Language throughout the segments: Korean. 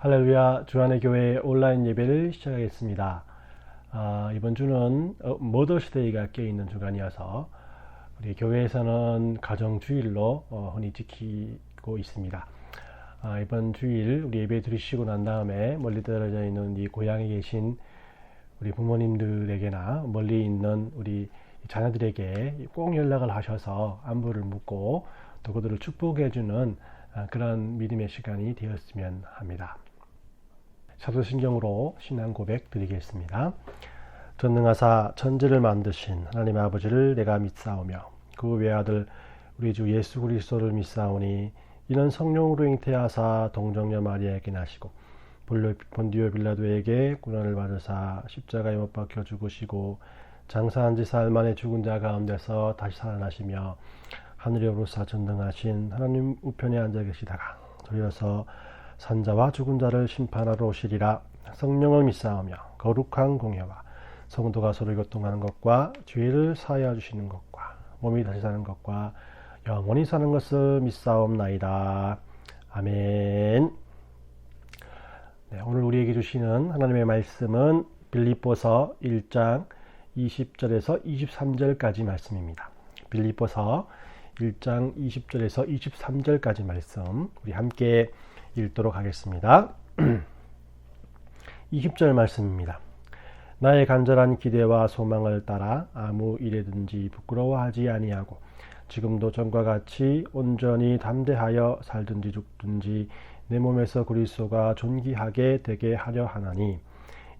할렐루야, 주안의 교회 온라인 예배를 시작하겠습니다. 이번 주는 머더스데이가 껴있는 주간이어서 우리 교회에서는 가정주일로 흔히 지키고 있습니다. 이번 주일 우리 예배 드리시고 난 다음에 멀리 떨어져 있는 이 고향에 계신 우리 부모님들에게나 멀리 있는 우리 자녀들에게 꼭 연락을 하셔서 안부를 묻고 또 그들을 축복해주는 그런 믿음의 시간이 되었으면 합니다. 사도신경으로 신앙 고백 드리겠습니다. 전능하사 천지를 만드신 하나님 아버지를 내가 믿사오며 그 외아들 우리 주 예수 그리스도를 믿사오니 이는 성령으로 잉태하사 동정녀 마리아에게 나시고 본디오 빌라도에게 고난을 받으사 십자가에 못 박혀 죽으시고 장사한 지 사흘 만에 죽은 자 가운데서 다시 살아나시며 하늘에 오르사 전능하신 하나님 우편에 앉아 계시다가 돌려서 산자와 죽은 자를 심판하러 오시리라. 성령을 믿사오며 거룩한 공예와 성도가 서로 교통하는 것과 죄를 사하여 주시는 것과 몸이 다시 사는 것과 영원히 사는 것을 믿사옵나이다. 아멘. 오늘 우리에게 주시는 하나님의 말씀은 빌립보서 1장 20절에서 23절까지 말씀입니다. 빌립보서 1장 20절에서 23절까지 말씀 우리 함께 읽도록 하겠습니다. 20절 말씀입니다. 나의 간절한 기대와 소망을 따라 아무 일에든지 부끄러워하지 아니하고 지금도 전과 같이 온전히 담대하여 살든지 죽든지 내 몸에서 그리스도가 존귀하게 되게 하려 하나니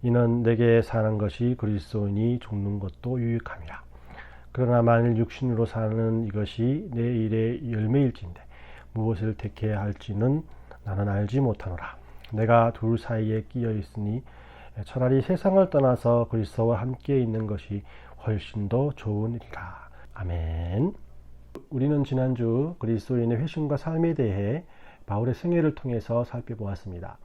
이는 내게 사는 것이 그리스도이니 죽는 것도 유익함이라. 그러나 만일 육신으로 사는 이것이 내 일의 열매일진데 무엇을 택해야 할지는 나는 알지 못하노라. 내가 둘 사이에 끼어 있으니 차라리 세상을 떠나서 그리스도와 함께 있는 것이 훨씬 더 좋은 일이라. 아멘. 우리는 지난주 그리스도인의 회심과 삶에 대해 바울의 생애를 통해서 살펴보았습니다.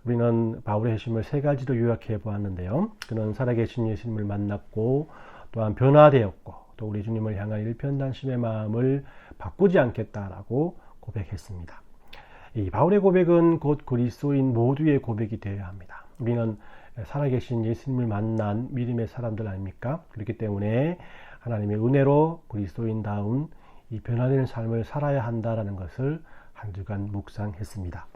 우리는 바울의 회심을 세 가지로 요약해 보았는데요. 그는 살아계신 예수님을 만났고 또한 변화되었고 또 우리 주님을 향한 일편단심의 마음을 바꾸지 않겠다라고 고백했습니다. 이 바울의 고백은 곧 그리스도인 모두의 고백이 되어야 합니다. 우리는 살아계신 예수님을 만난 믿음의 사람들 아닙니까? 그렇기 때문에 하나님의 은혜로 그리스도인다운 이 변화되는 삶을 살아야 한다라는 것을 한 주간 묵상했습니다.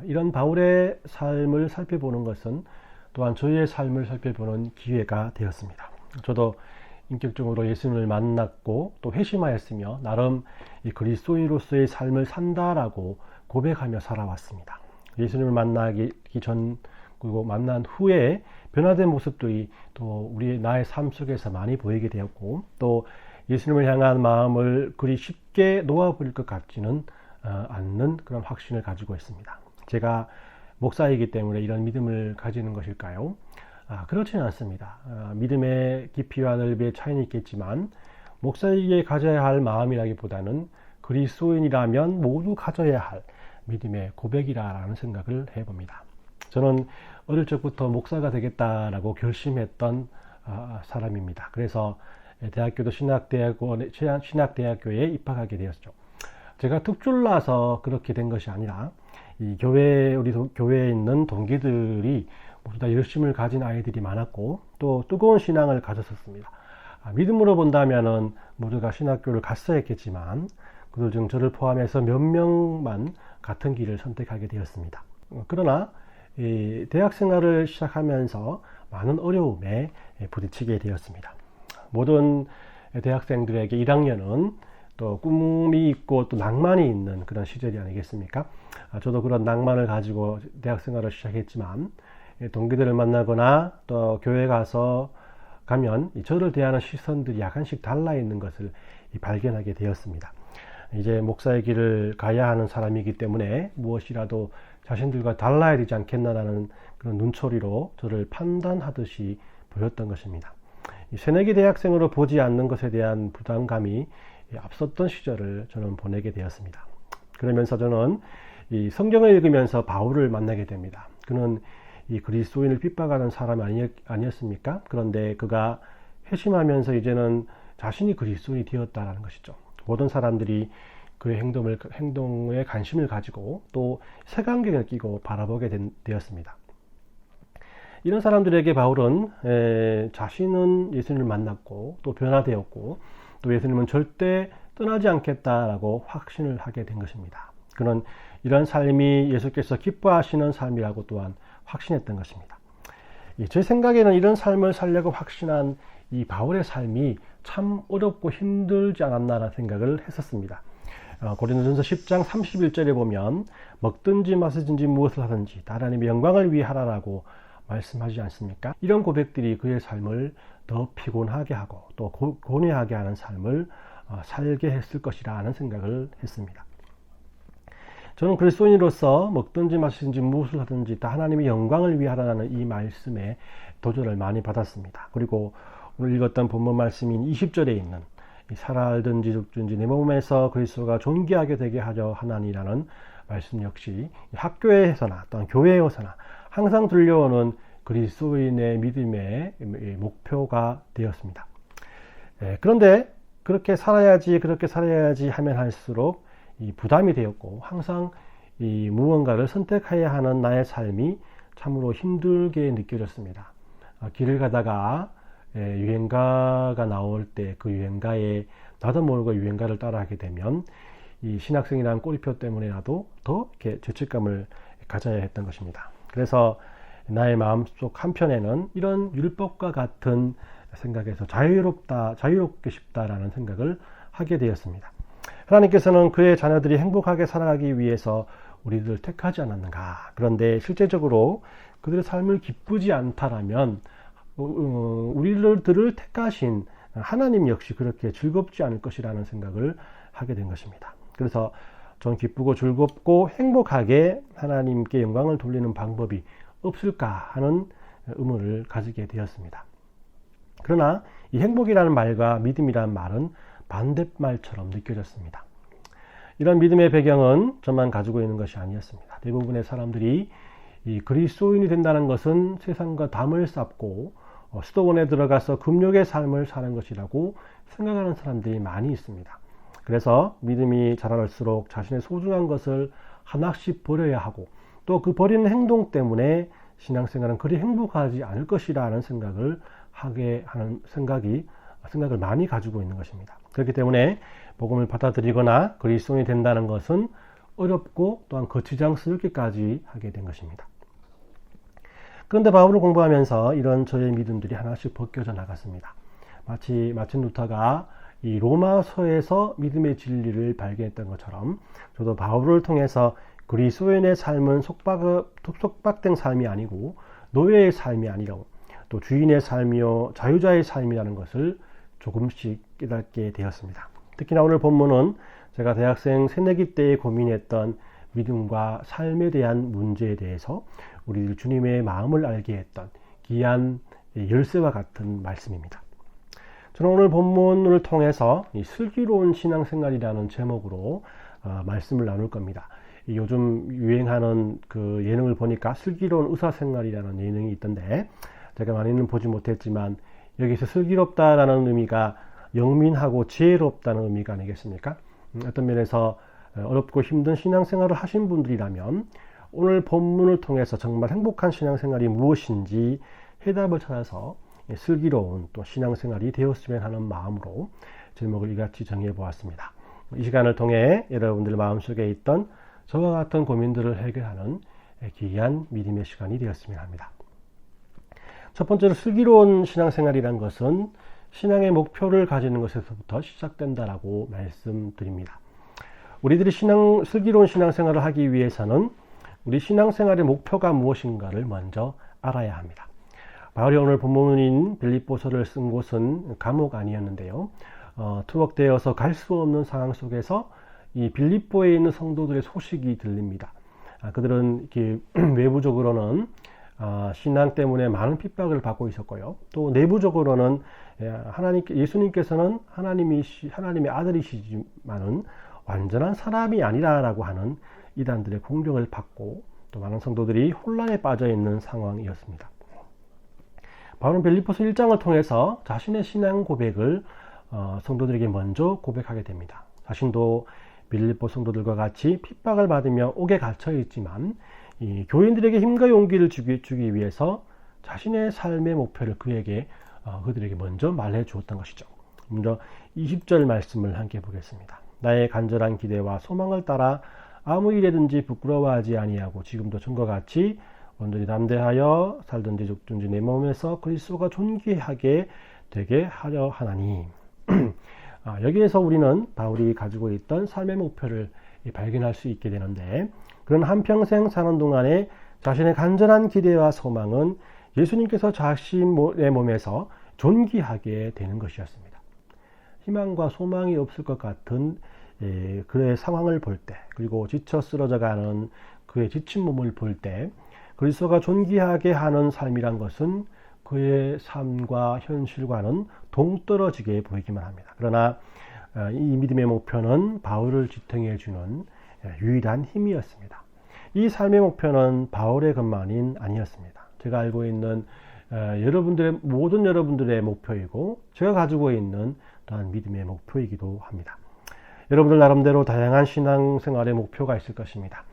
이런 바울의 삶을 살펴보는 것은 또한 저희의 삶을 살펴보는 기회가 되었습니다. 저도 인격적으로 예수님을 만났고 또 회심하였으며 나름 이 그리스도인으로서의 삶을 산다라고 고백하며 살아왔습니다. 예수님을 만나기 전 그리고 만난 후에 변화된 모습들이 또 우리의 나의 삶 속에서 많이 보이게 되었고 또 예수님을 향한 마음을 그리 쉽게 놓아버릴 것 같지는 않는 그런 확신을 가지고 있습니다. 제가 목사이기 때문에 이런 믿음을 가지는 것일까요? 그렇지는 않습니다. 믿음의 깊이와 넓이의 차이는 있겠지만 목사에게 가져야 할 마음이라기보다는 그리스도인이라면 모두 가져야 할 믿음의 고백이라는 생각을 해봅니다. 저는 어릴 적부터 목사가 되겠다라고 결심했던 사람입니다. 그래서 대학교도 신학대학교에 입학하게 되었죠. 제가 특출나서 그렇게 된 것이 아니라 우리 교회에 있는 동기들이 모두 다 열심을 가진 아이들이 많았고 또 뜨거운 신앙을 가졌었습니다. 믿음으로 본다면은 모두가 신학교를 갔어야 했겠지만 그들 중 저를 포함해서 몇 명만 같은 길을 선택하게 되었습니다. 그러나 대학 생활을 시작하면서 많은 어려움에 부딪히게 되었습니다. 모든 대학생들에게 1학년은 또 꿈이 있고 또 낭만이 있는 그런 시절이 아니겠습니까? 저도 그런 낭만을 가지고 대학 생활을 시작했지만 동기들을 만나거나 또 교회 가면 저를 대하는 시선들이 약간씩 달라 있는 것을 발견하게 되었습니다. 이제 목사의 길을 가야 하는 사람이기 때문에 무엇이라도 자신들과 달라야 되지 않겠나라는 그런 눈초리로 저를 판단하듯이 보였던 것입니다. 새내기 대학생으로 보지 않는 것에 대한 부담감이 앞섰던 시절을 저는 보내게 되었습니다. 그러면서 저는 이 성경을 읽으면서 바울을 만나게 됩니다. 그는 이 그리스도인을 핍박하는 사람 아니었습니까? 그런데 그가 회심하면서 이제는 자신이 그리스도인이 되었다는 것이죠. 모든 사람들이 그의 행동에 관심을 가지고 또 색안경을 끼고 바라보게 되었습니다. 이런 사람들에게 바울은 자신은 예수님을 만났고 또 변화되었고 또 예수님은 절대 떠나지 않겠다라고 확신을 하게 된 것입니다. 그는 이런 삶이 예수께서 기뻐하시는 삶이라고 또한 확신했던 것입니다. 제 생각에는 이런 삶을 살려고 확신한 이 바울의 삶이 참 어렵고 힘들지 않았나라는 생각을 했었습니다. 고린도전서 10장 31절에 보면 먹든지 마시든지 무엇을 하든지 다 하나님의 영광을 위해 하라라고 말씀하지 않습니까? 이런 고백들이 그의 삶을 더 피곤하게 하고 또 고뇌하게 하는 삶을 살게 했을 것이라는 생각을 했습니다. 저는 그리스도인으로서 먹든지 마시든지 무엇을 하든지 다 하나님의 영광을 위해 하라는 이 말씀에 도전을 많이 받았습니다. 그리고 오늘 읽었던 본문 말씀인 20절에 있는 살아알든지 죽든지 내 몸에서 그리스도가 존귀하게 되게 하려 하나니라는 말씀 역시 학교에서나 또는 교회에서나 항상 들려오는 그리스도인의 믿음의 목표가 되었습니다. 그런데 그렇게 살아야지 하면 할수록 이 부담이 되었고 항상 이 무언가를 선택해야 하는 나의 삶이 참으로 힘들게 느껴졌습니다. 길을 가다가 유행가가 나올 때 그 유행가에 나도 모르고 유행가를 따라하게 되면 이 신학생이라는 꼬리표 때문에라도 더 이렇게 죄책감을 가져야 했던 것입니다. 그래서 나의 마음속 한편에는 이런 율법과 같은 생각에서 자유롭게 싶다라는 생각을 하게 되었습니다. 하나님께서는 그의 자녀들이 행복하게 살아가기 위해서 우리들을 택하지 않았는가? 그런데 실제적으로 그들의 삶을 기쁘지 않다라면 우리들을 택하신 하나님 역시 그렇게 즐겁지 않을 것이라는 생각을 하게 된 것입니다. 그래서 전 기쁘고 즐겁고 행복하게 하나님께 영광을 돌리는 방법이 없을까 하는 의문을 가지게 되었습니다. 그러나 이 행복이라는 말과 믿음이라는 말은 반대말처럼 느껴졌습니다. 이런 믿음의 배경은 저만 가지고 있는 것이 아니었습니다. 대부분의 사람들이 이 그리스도인이 된다는 것은 세상과 담을 쌓고 수도원에 들어가서 금욕의 삶을 사는 것이라고 생각하는 사람들이 많이 있습니다. 그래서 믿음이 자랄수록 자신의 소중한 것을 하나씩 버려야 하고 또 그 버리는 행동 때문에 신앙생활은 그리 행복하지 않을 것이라는 생각을 하게 하는 생각을 많이 가지고 있는 것입니다. 그렇기 때문에 복음을 받아들이거나 그리스도인이 된다는 것은 어렵고 또한 거추장스럽게까지 하게 된 것입니다. 그런데 바울을 공부하면서 이런 저의 믿음들이 하나씩 벗겨져 나갔습니다. 마치 마틴 루터가 이 로마서에서 믿음의 진리를 발견했던 것처럼 저도 바울을 통해서 그리스도인의 삶은 속박된 삶이 아니고 노예의 삶이 아니라고 또 주인의 삶이요 자유자의 삶이라는 것을 조금씩 깨닫게 되었습니다. 특히나 오늘 본문은 제가 대학생 새내기 때에 고민했던 믿음과 삶에 대한 문제에 대해서 우리 주님의 마음을 알게 했던 귀한 열쇠와 같은 말씀입니다. 저는 오늘 본문을 통해서 이 슬기로운 신앙생활이라는 제목으로 말씀을 나눌 겁니다. 요즘 유행하는 그 예능을 보니까 슬기로운 의사생활이라는 예능이 있던데 제가 많이는 보지 못했지만 여기서 슬기롭다라는 의미가 영민하고 지혜롭다는 의미가 아니겠습니까? 어떤 면에서 어렵고 힘든 신앙생활을 하신 분들이라면 오늘 본문을 통해서 정말 행복한 신앙생활이 무엇인지 해답을 찾아서 슬기로운 또 신앙생활이 되었으면 하는 마음으로 제목을 이같이 정해 보았습니다. 이 시간을 통해 여러분들 마음속에 있던 저와 같은 고민들을 해결하는 귀한 믿음의 시간이 되었으면 합니다. 첫 번째로 슬기로운 신앙생활이란 것은 신앙의 목표를 가지는 것에서부터 시작된다라고 말씀드립니다. 우리들이 슬기로운 신앙생활을 하기 위해서는 우리 신앙생활의 목표가 무엇인가를 먼저 알아야 합니다. 바울이 오늘 본문인 빌립보서를 쓴 곳은 감옥 아니었는데요. 투옥되어서 갈 수 없는 상황 속에서 이 빌립보에 있는 성도들의 소식이 들립니다. 그들은 이렇게 외부적으로는 신앙 때문에 많은 핍박을 받고 있었고요. 또 내부적으로는 예수님께서는 하나님의 아들이시지만은 완전한 사람이 아니라라고 하는 이단들의 공격을 받고 또 많은 성도들이 혼란에 빠져 있는 상황이었습니다. 바울은 빌립보서 1장을 통해서 자신의 신앙 고백을 성도들에게 먼저 고백하게 됩니다. 자신도 빌립보 성도들과 같이 핍박을 받으며 옥에 갇혀 있지만 이 교인들에게 힘과 용기를 주기 위해서 자신의 삶의 목표를 그들에게 먼저 말해 주었던 것이죠. 먼저 20절 말씀을 함께 보겠습니다. 나의 간절한 기대와 소망을 따라 아무 일에든지 부끄러워하지 아니하고 지금도 전과 같이 온전히 담대하여 살든지 죽든지 내 몸에서 그리스도가 존귀하게 되게 하려 하나니. 여기에서 우리는 바울이 가지고 있던 삶의 목표를 발견할 수 있게 되는데, 그런 한평생 사는 동안에 자신의 간절한 기대와 소망은 예수님께서 자신의 몸에서 존귀하게 되는 것이었습니다. 희망과 소망이 없을 것 같은 그의 상황을 볼 때, 그리고 지쳐 쓰러져가는 그의 지친 몸을 볼 때 그리스도가 존귀하게 하는 삶이란 것은 그의 삶과 현실과는 동떨어지게 보이기만 합니다. 그러나 이 믿음의 목표는 바울을 지탱해 주는 유일한 힘이었습니다. 이 삶의 목표는 바울의 것만이 아니었습니다. 제가 알고 있는 모든 여러분들의 목표이고 제가 가지고 있는 또한 믿음의 목표이기도 합니다. 여러분들 나름대로 다양한 신앙생활의 목표가 있을 것입니다.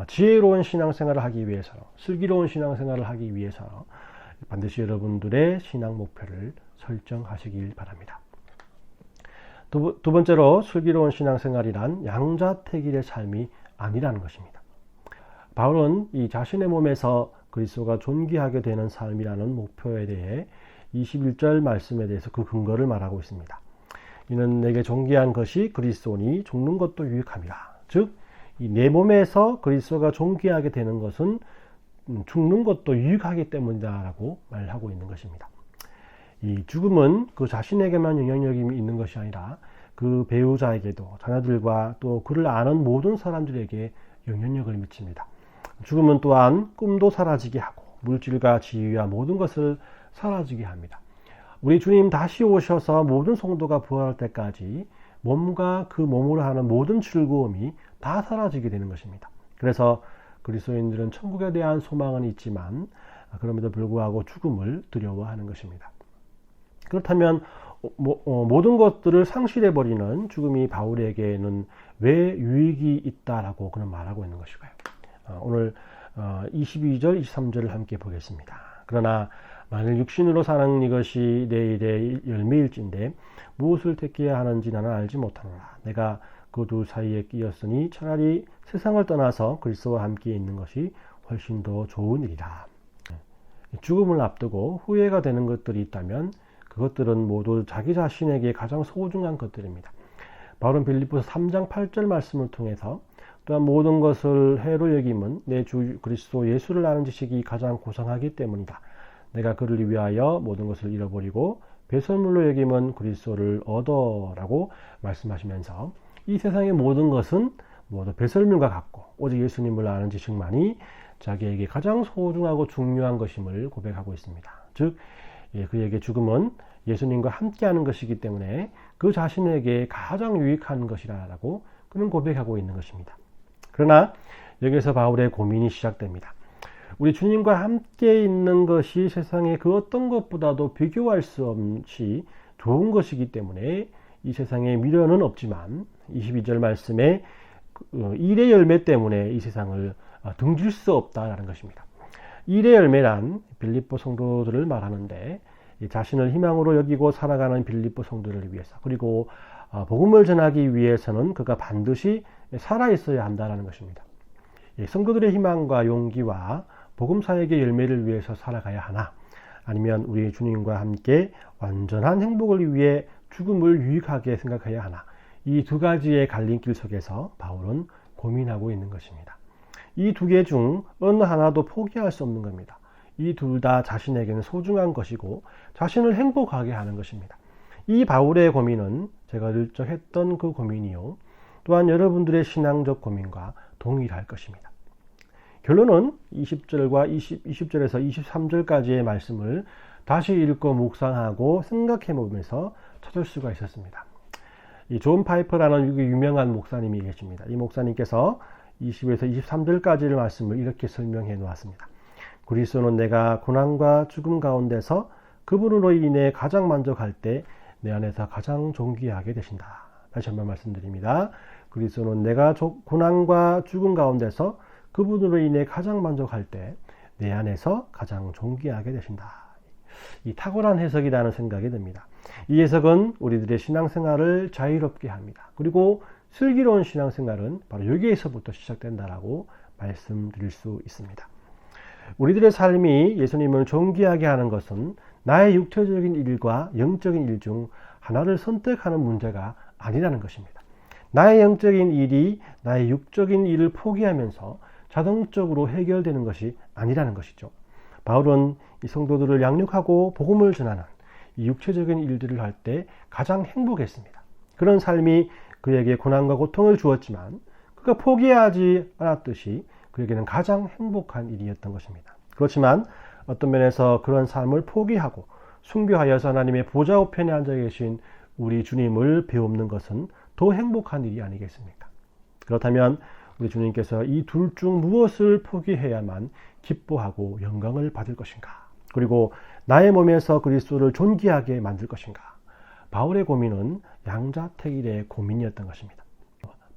지혜로운 신앙생활을 하기 위해서, 슬기로운 신앙생활을 하기 위해서 반드시 여러분들의 신앙 목표를 설정하시길 바랍니다. 두 번째로, 슬기로운 신앙생활이란 양자택일의 삶이 아니라는 것입니다. 바울은 이 자신의 몸에서 그리스도가 존귀하게 되는 삶이라는 목표에 대해 21절 말씀에 대해서 그 근거를 말하고 있습니다. 이는 내게 존귀한 것이 그리스도니 죽는 것도 유익함이라. 즉, 이 내 몸에서 그리스도가 존귀하게 되는 것은 죽는 것도 유익하기 때문이다라고 말하고 있는 것입니다. 이 죽음은 그 자신에게만 영향력이 있는 것이 아니라 그 배우자에게도, 자녀들과 또 그를 아는 모든 사람들에게 영향력을 미칩니다. 죽음은 또한 꿈도 사라지게 하고 물질과 지위와 모든 것을 사라지게 합니다. 우리 주님 다시 오셔서 모든 성도가 부활할 때까지 몸과 그 몸으로 하는 모든 즐거움이 다 사라지게 되는 것입니다. 그래서 그리스도인들은 천국에 대한 소망은 있지만 그럼에도 불구하고 죽음을 두려워하는 것입니다. 그렇다면 모든 것들을 상실해버리는 죽음이 바울에게는 왜 유익이 있다라고 그는 말하고 있는 것일까요? 오늘 22절, 23절을 함께 보겠습니다. 그러나 만일 육신으로 사는 이것이 내일의 열매일진데 무엇을 택해야 하는지 나는 알지 못하노라. 내가 그 두 사이에 끼었으니 차라리 세상을 떠나서 그리스도와 함께 있는 것이 훨씬 더 좋은 일이라. 죽음을 앞두고 후회가 되는 것들이 있다면 그것들은 모두 자기 자신에게 가장 소중한 것들입니다. 바울은 빌립보서 3장 8절 말씀을 통해서 또한 모든 것을 해로 여김은 내 주 그리스도 예수를 아는 지식이 가장 고상하기 때문이다. 내가 그를 위하여 모든 것을 잃어버리고 배설물로 여김은 그리스도를 얻어라고 말씀하시면서 이 세상의 모든 것은 모두 배설물과 같고 오직 예수님을 아는 지식만이 자기에게 가장 소중하고 중요한 것임을 고백하고 있습니다. 즉 그에게 죽음은 예수님과 함께하는 것이기 때문에 그 자신에게 가장 유익한 것이라고 그는 고백하고 있는 것입니다. 그러나 여기서 바울의 고민이 시작됩니다. 우리 주님과 함께 있는 것이 세상의 그 어떤 것보다도 비교할 수 없이 좋은 것이기 때문에 이 세상에 미련은 없지만 22절 말씀에 일의 열매 때문에 이 세상을 등질 수 없다라는 것입니다. 일의 열매란 빌립보 성도들을 말하는데 자신을 희망으로 여기고 살아가는 빌립보 성도를 위해서, 그리고 복음을 전하기 위해서는 그가 반드시 살아 있어야 한다는 것입니다. 성도들의 희망과 용기와 복음 사역의 열매를 위해서 살아가야 하나, 아니면 우리 주님과 함께 완전한 행복을 위해 죽음을 유익하게 생각해야 하나, 이 두 가지의 갈림길 속에서 바울은 고민하고 있는 것입니다. 이 두 개 중 어느 하나도 포기할 수 없는 겁니다. 이 둘 다 자신에게는 소중한 것이고 자신을 행복하게 하는 것입니다. 이 바울의 고민은 제가 일적 했던 그 고민이요, 또한 여러분들의 신앙적 고민과 동일할 것입니다. 결론은 20절과 20절에서 23절까지의 말씀을 다시 읽고 묵상하고 생각해 보면서 찾을 수가 있었습니다. 이 존 파이퍼라는 유명한 목사님이 계십니다. 이 목사님께서 20에서 23절까지의 말씀을 이렇게 설명해 놓았습니다. 그리스도는 내가 고난과 죽음 가운데서 그분으로 인해 가장 만족할 때 내 안에서 가장 존귀하게 되신다. 다시 한번 말씀드립니다. 그리스도는 내가 고난과 죽음 가운데서 그분으로 인해 가장 만족할 때 내 안에서 가장 존귀하게 되신다. 이 탁월한 해석이라는 생각이 듭니다. 이 해석은 우리들의 신앙생활을 자유롭게 합니다. 그리고 슬기로운 신앙생활은 바로 여기에서부터 시작된다라고 말씀드릴 수 있습니다. 우리들의 삶이 예수님을 존귀하게 하는 것은 나의 육체적인 일과 영적인 일 중 하나를 선택하는 문제가 아니라는 것입니다. 나의 영적인 일이 나의 육적인 일을 포기하면서 자동적으로 해결되는 것이 아니라는 것이죠. 바울은 이 성도들을 양육하고 복음을 전하는 이 육체적인 일들을 할 때 가장 행복했습니다. 그런 삶이 그에게 고난과 고통을 주었지만 그가 포기하지 않았듯이 그에게는 가장 행복한 일이었던 것입니다. 그렇지만 어떤 면에서 그런 삶을 포기하고 순교하여서 하나님의 보좌 우편에 앉아 계신 우리 주님을 배우는 것은 더 행복한 일이 아니겠습니까? 그렇다면 우리 주님께서 이 둘 중 무엇을 포기해야만 기뻐하고 영광을 받을 것인가? 그리고 나의 몸에서 그리스도를 존귀하게 만들 것인가? 바울의 고민은 양자택일의 고민이었던 것입니다.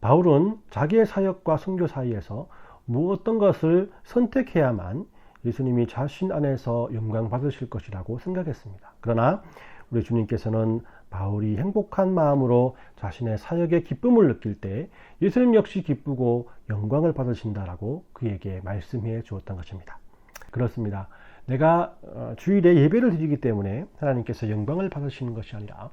바울은 자기의 사역과 선교 사이에서 어떤 것을 선택해야만 예수님이 자신 안에서 영광 받으실 것이라고 생각했습니다. 그러나 우리 주님께서는 바울이 행복한 마음으로 자신의 사역의 기쁨을 느낄 때 예수님 역시 기쁘고 영광을 받으신다라고 그에게 말씀해 주었던 것입니다. 그렇습니다. 내가 주일에 예배를 드리기 때문에 하나님께서 영광을 받으시는 것이 아니라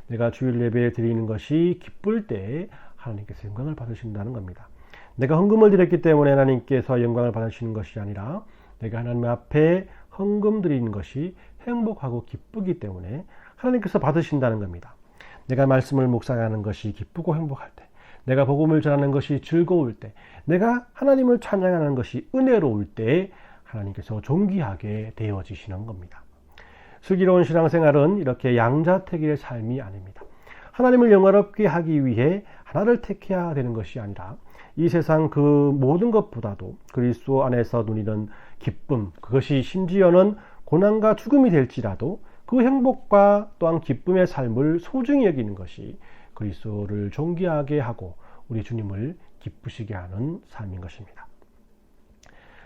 내가 주일 예배 드리는 것이 기쁠 때 하나님께서 영광을 받으신다는 겁니다. 내가 헌금을 드렸기 때문에 하나님께서 영광을 받으시는 것이 아니라 내가 하나님 앞에 헌금 드리는 것이 행복하고 기쁘기 때문에 하나님께서 받으신다는 겁니다. 내가 말씀을 묵상하는 것이 기쁘고 행복할 때, 내가 복음을 전하는 것이 즐거울 때, 내가 하나님을 찬양하는 것이 은혜로울 때 하나님께서 존귀하게 되어지시는 겁니다. 슬기로운 신앙생활은 이렇게 양자택일의 삶이 아닙니다. 하나님을 영화롭게 하기 위해 하나를 택해야 되는 것이 아니라 이 세상 그 모든 것보다도 그리스도 안에서 누리는 기쁨, 그것이 심지어는 고난과 죽음이 될지라도 그 행복과 또한 기쁨의 삶을 소중히 여기는 것이 그리스도를 존귀하게 하고 우리 주님을 기쁘시게 하는 삶인 것입니다.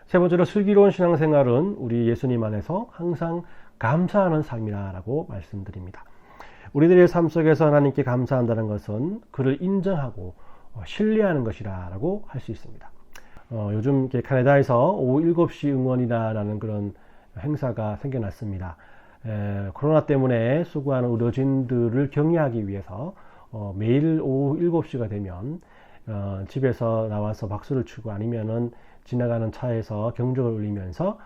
세 번째로 슬기로운 신앙생활은 우리 예수님 안에서 항상 감사하는 삶이라고 말씀드립니다. 우리들의 삶 속에서 하나님께 감사한다는 것은 그를 인정하고 신뢰하는 것이라고 할 수 있습니다. 요즘 캐나다에서 오후 7시 응원이라는 그런 행사가 생겨났습니다. 코로나 때문에 수고하는 의료진들을 격려하기 위해서 매일 오후 7시가 되면 집에서 나와서 박수를 치고 아니면은 지나가는 차에서 경적을 울리면서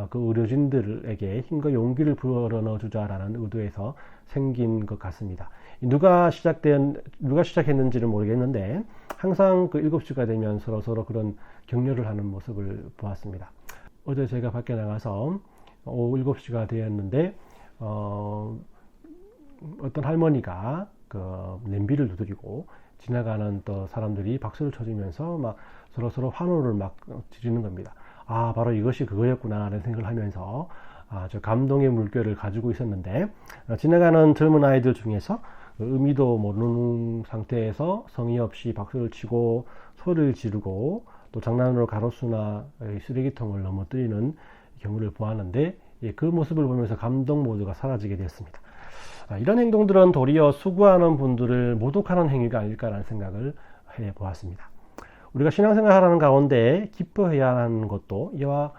그 의료진들에게 힘과 용기를 불어넣어 주자라는 의도에서 생긴 것 같습니다. 누가 시작했는지는 모르겠는데 항상 그 7시가 되면 서로 그런 격려를 하는 모습을 보았습니다. 어제 제가 밖에 나가서 오후 7시가 되었는데 어떤 할머니가 그 냄비를 두드리고 지나가는 또 사람들이 박수를 쳐주면서 막 서로 환호를 막 지르는 겁니다. 아, 바로 이것이 그거였구나 라는 생각을 하면서 저 감동의 물결을 가지고 있었는데 지나가는 젊은 아이들 중에서 의미도 모르는 상태에서 성의 없이 박수를 치고 소리를 지르고 또 장난으로 가로수나 쓰레기통을 넘어뜨리는 경우를 보았는데 그 모습을 보면서 감동 모두가 사라지게 되었습니다. 이런 행동들은 도리어 수고하는 분들을 모독하는 행위가 아닐까라는 생각을 해보았습니다. 우리가 신앙생활 하는 가운데 기뻐해야 하는 것도 이와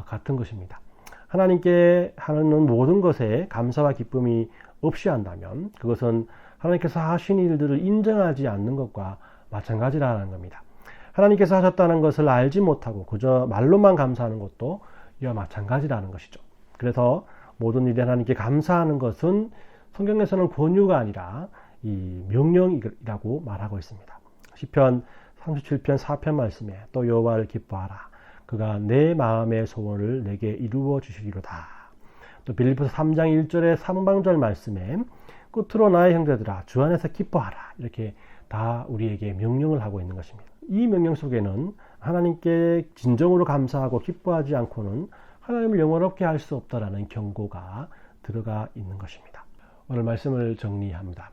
같은 것입니다. 하나님께 하는 모든 것에 감사와 기쁨이 없이 한다면 그것은 하나님께서 하신 일들을 인정하지 않는 것과 마찬가지라는 겁니다. 하나님께서 하셨다는 것을 알지 못하고 그저 말로만 감사하는 것도 이와 마찬가지라는 것이죠. 그래서 모든 일에 하나님께 감사하는 것은 성경에서는 권유가 아니라 이 명령이라고 말하고 있습니다. 시편 37편 4편 말씀에 또 여호와를 기뻐하라. 그가 내 마음의 소원을 내게 이루어 주시리로다. 또 빌립보서 3장 1절의 상반절 말씀에 끝으로 나의 형제들아 주 안에서 기뻐하라. 이렇게 다 우리에게 명령을 하고 있는 것입니다. 이 명령 속에는 하나님께 진정으로 감사하고 기뻐하지 않고는 하나님을 영원롭게 할 수 없다라는 경고가 들어가 있는 것입니다. 오늘 말씀을 정리합니다.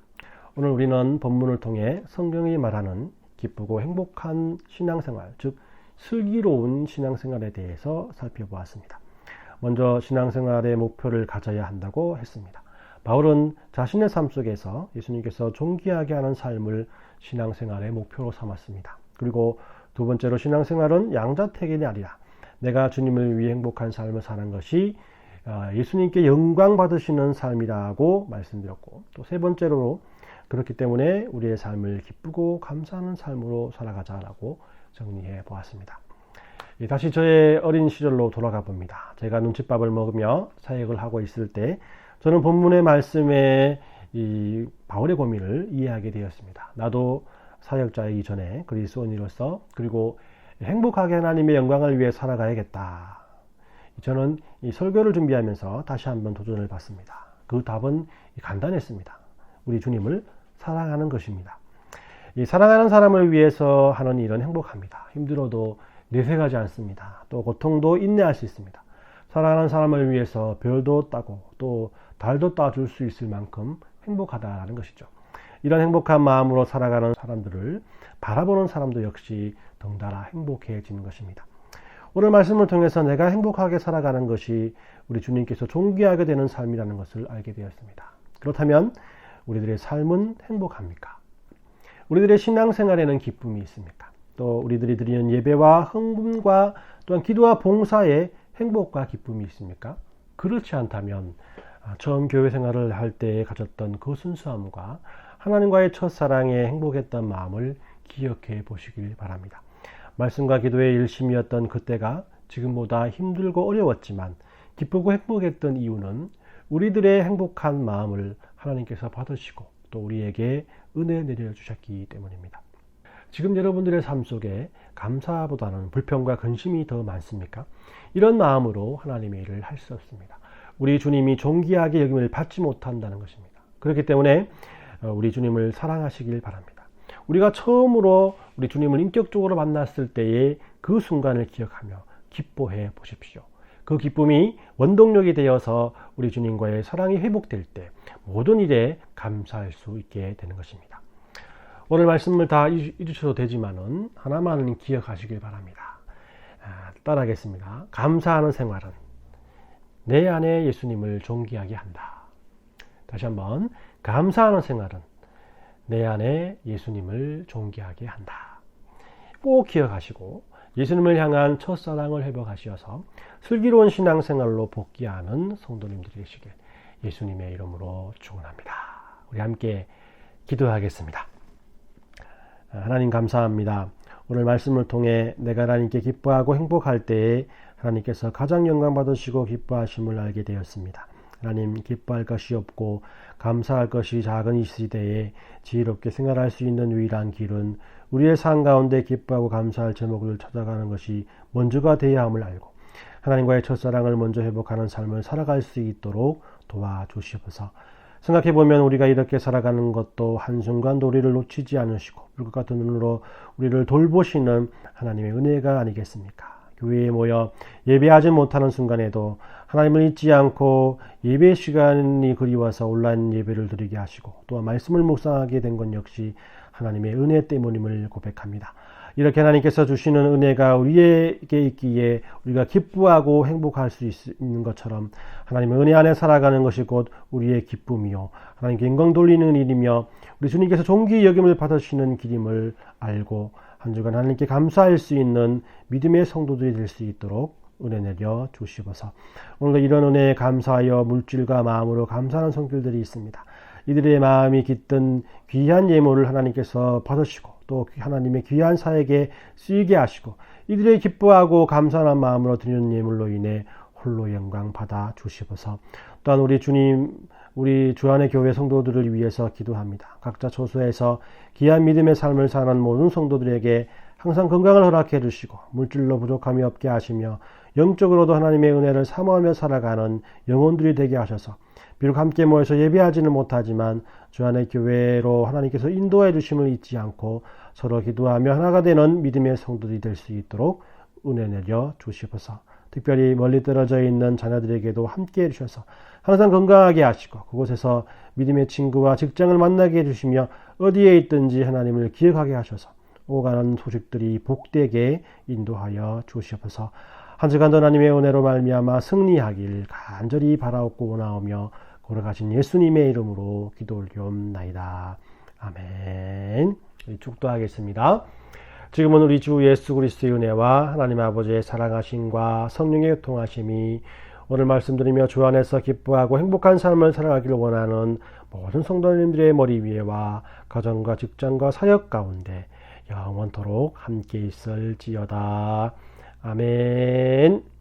오늘 우리는 본문을 통해 성경이 말하는 기쁘고 행복한 신앙생활, 즉 슬기로운 신앙생활에 대해서 살펴보았습니다. 먼저 신앙생활의 목표를 가져야 한다고 했습니다. 바울은 자신의 삶 속에서 예수님께서 존귀하게 하는 삶을 신앙생활의 목표로 삼았습니다. 그리고 두 번째로 신앙생활은 양자택일이 아니라 내가 주님을 위해 행복한 삶을 사는 것이 예수님께 영광 받으시는 삶이라고 말씀드렸고, 또 세 번째로 그렇기 때문에 우리의 삶을 기쁘고 감사하는 삶으로 살아가자라고 정리해 보았습니다. 다시 저의 어린 시절로 돌아가 봅니다. 제가 눈칫밥을 먹으며 사역을 하고 있을 때 저는 본문의 말씀에 이 바울의 고민을 이해하게 되었습니다. 나도 사역자이기 전에 그리스도인으로서 그리고 행복하게 하나님의 영광을 위해 살아가야겠다. 저는 이 설교를 준비하면서 다시 한번 도전을 받습니다. 그 답은 간단했습니다. 우리 주님을 사랑하는 것입니다. 이 사랑하는 사람을 위해서 하는 일은 행복합니다. 힘들어도 내색하지 않습니다. 또 고통도 인내할 수 있습니다. 사랑하는 사람을 위해서 별도 따고 또 달도 따줄 수 있을 만큼 행복하다라는 것이죠. 이런 행복한 마음으로 살아가는 사람들을 바라보는 사람도 역시 덩달아 행복해지는 것입니다. 오늘 말씀을 통해서 내가 행복하게 살아가는 것이 우리 주님께서 존귀하게 되는 삶이라는 것을 알게 되었습니다. 그렇다면 우리들의 삶은 행복합니까? 우리들의 신앙생활에는 기쁨이 있습니까? 또 우리들이 드리는 예배와 헌금과 또한 기도와 봉사에 행복과 기쁨이 있습니까? 그렇지 않다면 처음 교회 생활을 할 때 가졌던 그 순수함과 하나님과의 첫사랑에 행복했던 마음을 기억해 보시길 바랍니다. 말씀과 기도에 열심이었던 그때가 지금보다 힘들고 어려웠지만 기쁘고 행복했던 이유는 우리들의 행복한 마음을 하나님께서 받으시고 또 우리에게 은혜 내려주셨기 때문입니다. 지금 여러분들의 삶 속에 감사보다는 불평과 근심이 더 많습니까? 이런 마음으로 하나님의 일을 할 수 없습니다. 우리 주님이 존귀하게 여김을 받지 못한다는 것입니다. 그렇기 때문에 우리 주님을 사랑하시길 바랍니다. 우리가 처음으로 우리 주님을 인격적으로 만났을 때의 그 순간을 기억하며 기뻐해 보십시오. 그 기쁨이 원동력이 되어서 우리 주님과의 사랑이 회복될 때 모든 일에 감사할 수 있게 되는 것입니다. 오늘 말씀을 다 잊으셔도 되지만은 하나만 기억하시길 바랍니다. 따라하겠습니다. 감사하는 생활은 내 안에 예수님을 존귀하게 한다. 다시 한번, 감사하는 생활은 내 안에 예수님을 존귀하게 한다. 꼭 기억하시고 예수님을 향한 첫사랑을 회복하시어서 슬기로운 신앙생활로 복귀하는 성도님들이 되시길 예수님의 이름으로 축원합니다. 우리 함께 기도하겠습니다. 하나님 감사합니다. 오늘 말씀을 통해 내가 하나님께 기뻐하고 행복할 때에 하나님께서 가장 영광 받으시고 기뻐하심을 알게 되었습니다. 하나님, 기뻐할 것이 없고 감사할 것이 작은 이 시대에 지혜롭게 생활할 수 있는 유일한 길은 우리의 삶 가운데 기뻐하고 감사할 제목을 찾아가는 것이 먼저가 되어야 함을 알고 하나님과의 첫사랑을 먼저 회복하는 삶을 살아갈 수 있도록 도와주시옵소서. 생각해보면 우리가 이렇게 살아가는 것도 한순간도 우리를 놓치지 않으시고 불것 같은 눈으로 우리를 돌보시는 하나님의 은혜가 아니겠습니까? 교회에 모여 예배하지 못하는 순간에도 하나님을 잊지 않고 예배 시간이 그리워서 온라인 예배를 드리게 하시고 또한 말씀을 묵상하게 된 것 역시 하나님의 은혜 때문임을 고백합니다. 이렇게 하나님께서 주시는 은혜가 우리에게 있기에 우리가 기뻐하고 행복할 수 있는 것처럼 하나님의 은혜 안에 살아가는 것이 곧 우리의 기쁨이요 하나님께 영광 돌리는 일이며 우리 주님께서 존귀 여김을 받으시는 길임을 알고 한 주간 하나님께 감사할 수 있는 믿음의 성도들이 될 수 있도록 은혜 내려 주시옵소서. 오늘도 이런 은혜에 감사하여 물질과 마음으로 감사하는 손길들이 있습니다. 이들의 마음이 깃든 귀한 예물을 하나님께서 받으시고 또 하나님의 귀한 사역에 쓰이게 하시고 이들의 기뻐하고 감사한 마음으로 드리는 예물로 인해 홀로 영광 받아 주시옵소서. 또한 우리 주님, 우리 주안의 교회 성도들을 위해서 기도합니다. 각자 초소에서 귀한 믿음의 삶을 사는 모든 성도들에게 항상 건강을 허락해 주시고 물질로 부족함이 없게 하시며 영적으로도 하나님의 은혜를 사모하며 살아가는 영혼들이 되게 하셔서 비록 함께 모여서 예배하지는 못하지만 주안의 교회로 하나님께서 인도해 주심을 잊지 않고 서로 기도하며 하나가 되는 믿음의 성도들이 될 수 있도록 은혜 내려 주시옵소서. 특별히 멀리 떨어져 있는 자녀들에게도 함께 해주셔서 항상 건강하게 하시고 그곳에서 믿음의 친구와 직장을 만나게 해주시며 어디에 있든지 하나님을 기억하게 하셔서 오가는 소식들이 복되게 인도하여 주시옵소서. 한 주간도 하나님의 은혜로 말미암아 승리하길 간절히 바라옵고 원하오며 걸어가신 예수님의 이름으로 기도 올리옵나이다. 아멘. 축도하겠습니다. 지금은 우리 주 예수 그리스도의 은혜와 하나님 아버지의 사랑하심과 성령의 통하심이 오늘 말씀드리며 주 안에서 기뻐하고 행복한 삶을 살아가기를 원하는 모든 성도님들의 머리 위에와 가정과 직장과 사역 가운데 영원토록 함께 있을지어다. 아멘.